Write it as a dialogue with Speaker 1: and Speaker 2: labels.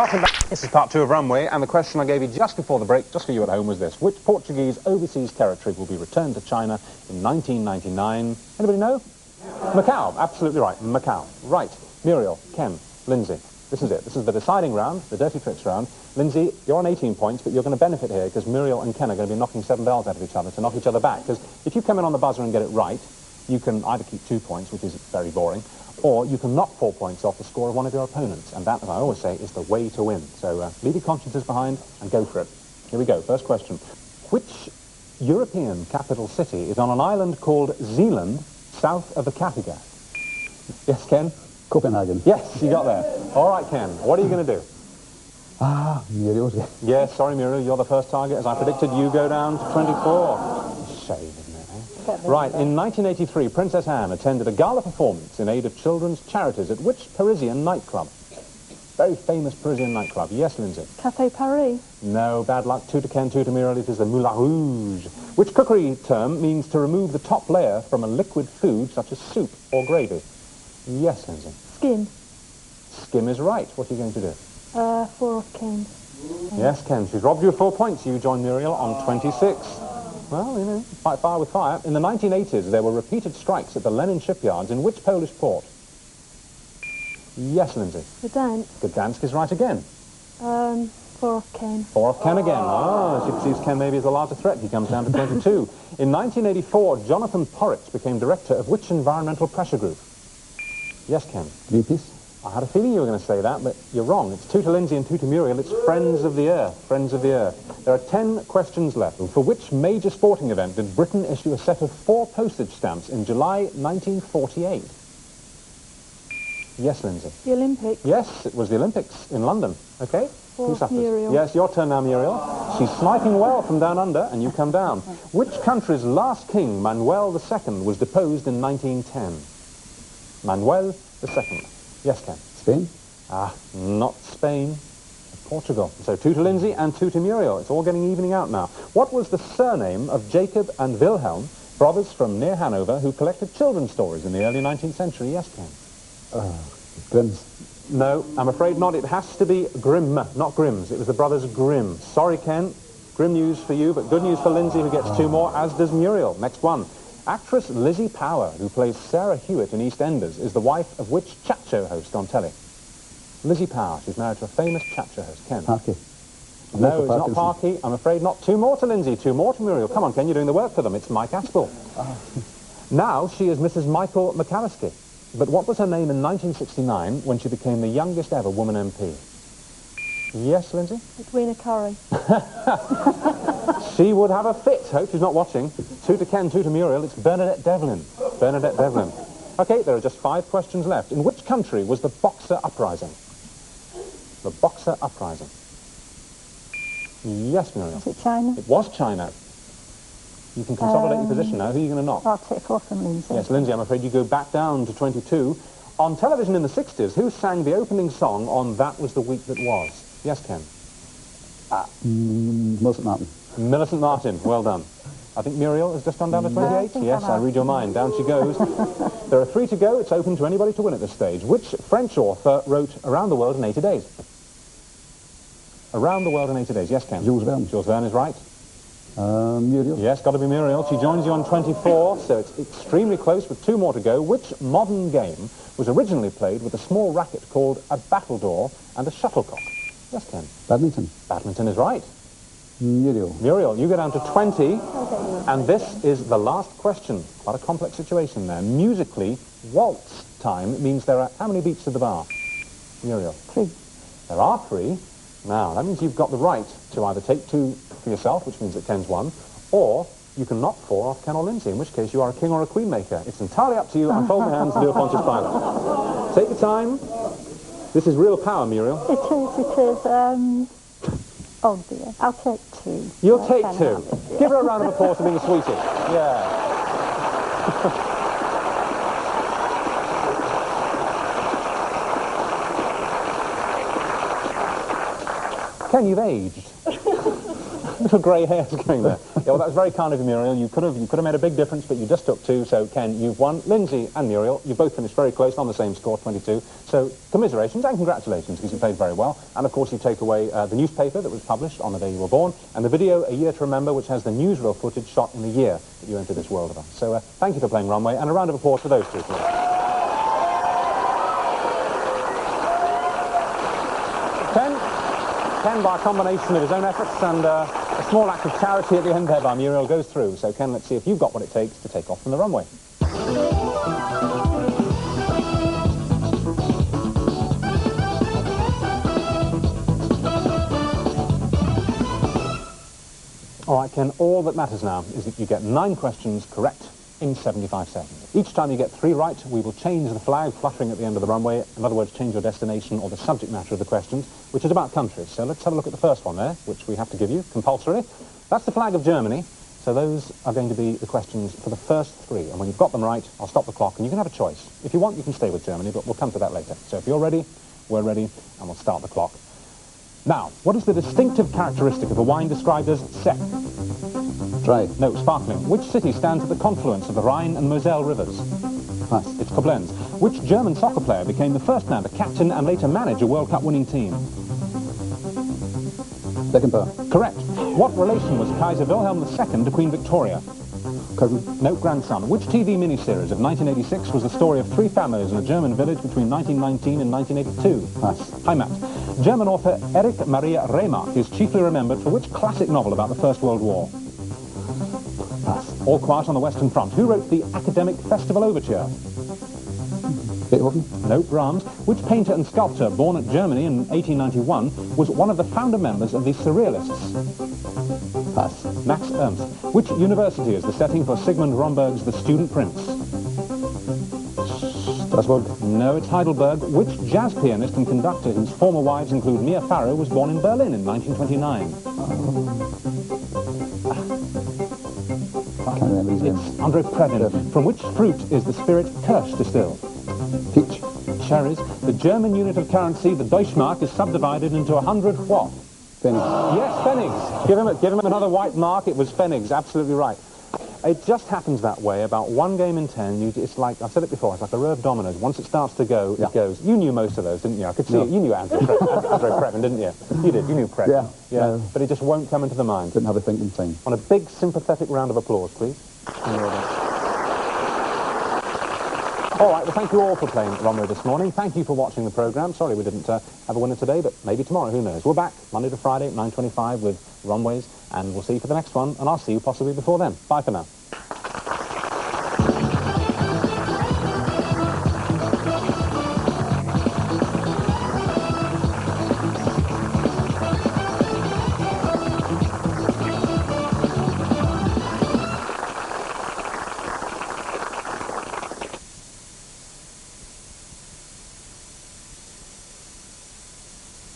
Speaker 1: Welcome back. This is part 2 of Runway, and the question I gave you just before the break, just for you at home, was this. Which Portuguese overseas territory will be returned to China in 1999? Anybody know? Macau. Absolutely right. Macau. Right. Muriel, Ken, Lindsay. This is it. This is the deciding round, the dirty tricks round. Lindsay, you're on 18 points, but you're going to benefit here because Muriel and Ken are going to be knocking 7 bells out of each other to knock each other back. Because if you come in on the buzzer and get it right, you can either keep 2 points, which is very boring, or you can knock 4 points off the score of one of your opponents. And that, as I always say, is the way to win. So leave your consciences behind and go for it. Here we go. First question. Which European capital city is on an island called Zealand, south of the Kattegat? Yes, Ken?
Speaker 2: Copenhagen.
Speaker 1: Yes, you got there. All right, Ken. What are you going to do?
Speaker 2: Muriel.
Speaker 1: Yes, sorry, Muriel. You're the first target. As I predicted, you go down to 24. Shame, isn't it? Right, in 1983, Princess Anne attended a gala performance in aid of children's charities at which Parisian nightclub? Very famous Parisian nightclub. Yes, Lindsay?
Speaker 3: Café Paris.
Speaker 1: No, bad luck. 2 to Ken, 2 to Muriel. It is the Moulin Rouge. Which cookery term means to remove the top layer from a liquid food such as soup or gravy? Yes, Lindsay?
Speaker 3: Skim.
Speaker 1: Skim is right. What are you going to do?
Speaker 3: 4 of Ken.
Speaker 1: Yes, Ken. She's robbed you of 4 points. You join Muriel on 26. Well, you know, fight fire with fire. In the 1980s, there were repeated strikes at the Lenin shipyards in which Polish port? Yes, Lindsay?
Speaker 3: Gdansk.
Speaker 1: Gdansk is right again.
Speaker 3: 4 of Ken.
Speaker 1: 4 of Ken again. Ah, she sees Ken maybe as a larger threat. He comes down to 22. In 1984, Jonathan Porritt became director of which environmental pressure group? Yes, Ken?
Speaker 2: Greenpeace.
Speaker 1: I had a feeling you were going to say that, but you're wrong. It's 2 to Lindsay and 2 to Muriel. It's Friends of the Earth. Friends of the Earth. There are 10 questions left. For which major sporting event did Britain issue a set of 4 postage stamps in July 1948? Yes, Lindsay?
Speaker 3: The Olympics.
Speaker 1: Yes, it was the Olympics in London. Okay?
Speaker 3: 4 of Muriel.
Speaker 1: Yes, your turn now, Muriel. She's sniping well from down under, and you come down. Which country's last king, Manuel II, was deposed in 1910? Manuel II. Yes, Ken?
Speaker 2: Spain.
Speaker 1: Not Spain. Portugal. So 2 to Lindsay and 2 to Muriel. It's all getting evening out now. What was the surname of Jacob and Wilhelm, brothers from near Hanover, who collected children's stories in the early 19th century? Yes, Ken?
Speaker 2: Grimm's.
Speaker 1: No, I'm afraid not. It has to be Grimm, not Grimm's. It was the brothers Grimm. Sorry, Ken. Grim news for you, but good news for Lindsay, who gets 2 more, as does Muriel. Next one. Actress Lizzie Power, who plays Sarah Hewitt in EastEnders, is the wife of which chat show host on telly? Lizzie Power. She's married to a famous chat show host. Ken?
Speaker 2: Parky.
Speaker 1: No, it's not Parky. I'm afraid not. 2 more to Lindsay, 2 more to Muriel. Come on, Ken, you're doing the work for them. It's Mike Aspel. Now she is Mrs. Michael McAllister. But what was her name in 1969 when she became the youngest ever woman MP? Yes, Lindsay?
Speaker 3: Edwina Curry.
Speaker 1: She would have a fit. Hope she's not watching. 2 to Ken, 2 to Muriel. It's Bernadette Devlin. Bernadette Devlin. Okay, there are just 5 questions left. In which country was the Boxer Uprising? The Boxer Uprising. Yes, Muriel.
Speaker 3: Was it China?
Speaker 1: It was China. You can consolidate your position now. Who are you going to knock?
Speaker 3: I'll take 4 from Lindsay.
Speaker 1: Yes, Lindsay, I'm afraid you go back down to 22. On television in the 60s, who sang the opening song on That Was the Week That Was? Yes, Ken?
Speaker 2: Millicent Martin.
Speaker 1: Millicent Martin, well done. I think Muriel has just gone down to 28. Yes, I read your mind. Down she goes. There are 3 to go. It's open to anybody to win at this stage. Which French author wrote Around the World in 80 Days? Around the World in 80 Days. Yes, Ken?
Speaker 2: Jules Verne.
Speaker 1: Jules Verne is right.
Speaker 2: Muriel.
Speaker 1: Yes, got to be Muriel. She joins you on 24, so it's extremely close with 2 more to go. Which modern game was originally played with a small racket called a battledore and a shuttlecock? Yes, Ken?
Speaker 2: Badminton.
Speaker 1: Badminton is right.
Speaker 2: Muriel.
Speaker 1: Muriel, you go down to 20, and this is the last question. Quite a complex situation there. Musically, waltz time means there are how many beats to the bar? Muriel?
Speaker 3: 3.
Speaker 1: There are 3. Now, that means you've got the right to either take 2 for yourself, which means that Ken's won, or you can knock 4 off Ken or Lindsay, in which case you are a king or a queen maker. It's entirely up to you. Unfold your hands and do a Pontius Pilate. Take your time. This is real power, Muriel.
Speaker 3: It is. Oh dear. I'll take 2.
Speaker 1: You'll take 2. Give her a round of applause for being the sweetest. Yeah. Ken, you've aged. Little grey hairs going there. Yeah, well, that was very kind of you, Muriel. You could have made a big difference, but you just took 2. So, Ken, you've won. Lindsay and Muriel, you both finished very close on the same score, 22. So, commiserations and congratulations, because you played very well. And, of course, you take away the newspaper that was published on the day you were born, and the video, A Year to Remember, which has the newsreel footage shot in the year that you entered this world of us. So, thank you for playing Runway, and a round of applause for those two, please. Ken, by a combination of his own efforts and a small act of charity at the end there by Muriel, goes through. So, Ken, let's see if you've got what it takes to take off from the runway. All right, Ken, all that matters now is that you get 9 questions correct in 75 seconds. Each time you get 3 right, we will change the flag fluttering at the end of the runway. In other words, change your destination or the subject matter of the questions, which is about countries. So let's have a look at the first one there, which we have to give you, compulsory. That's the flag of Germany. So those are going to be the questions for the first 3. And when you've got them right, I'll stop the clock and you can have a choice. If you want, you can stay with Germany, but we'll come to that later. So if you're ready, we're ready, and we'll start the clock. Now, what is the distinctive characteristic of a wine described as sec?
Speaker 2: Dry.
Speaker 1: No, sparkling. Which city stands at the confluence of the Rhine and Moselle rivers?
Speaker 2: Pass.
Speaker 1: It's Koblenz. Which German soccer player became the first man to captain and later manage a World Cup winning team?
Speaker 2: Beckenbauer.
Speaker 1: Correct. What relation was Kaiser Wilhelm II to Queen Victoria?
Speaker 2: Cousin.
Speaker 1: No, grandson. Which TV miniseries of 1986 was the story of 3 families in a German village between 1919 and 1982?
Speaker 2: Pass.
Speaker 1: Hi, Matt. German author Erich Maria Remarque is chiefly remembered for which classic novel about the First World War?
Speaker 2: Pass.
Speaker 1: All Quiet on the Western Front. Who wrote the Academic Festival Overture?
Speaker 2: Beethoven.
Speaker 1: No, Brahms. Which painter and sculptor, born at Germany in 1891, was one of the founder members of the Surrealists?
Speaker 2: Pass.
Speaker 1: Max Ernst. Which university is the setting for Sigmund Romberg's The Student Prince?
Speaker 2: Strasbourg.
Speaker 1: No, it's Heidelberg. Which jazz pianist and conductor whose former wives include Mia Farrow was born in Berlin in 1929?
Speaker 2: I can't remember his name.
Speaker 1: It's Andre Previn. From which fruit is the spirit Kirsch distilled?
Speaker 2: Peach.
Speaker 1: Cherries. The German unit of currency, the Deutschmark, is subdivided into 100 what?
Speaker 2: Pfennig.
Speaker 1: Yes, Pfennigs. Give him another white mark. It was Pfennigs. Absolutely right. It just happens that way. About 1 game in 10, it's like, I've said it before, it's like a row of dominoes. Once it starts to go,
Speaker 2: Yeah.
Speaker 1: it goes. You knew most of those, didn't you? I could see
Speaker 2: No.
Speaker 1: it. You knew Andre Previn, didn't you? You did. You knew Previn.
Speaker 2: Yeah.
Speaker 1: Yeah.
Speaker 2: No.
Speaker 1: But it just won't come into the mind.
Speaker 2: Didn't have a thinking time.
Speaker 1: On a big, sympathetic round of applause, please. All right, well, thank you all for playing Runway this morning. Thank you for watching the programme. Sorry we didn't have a winner today, but maybe tomorrow, who knows. We're back Monday to Friday at 9:25 with Runways, and we'll see you for the next one, and I'll see you possibly before then. Bye for now.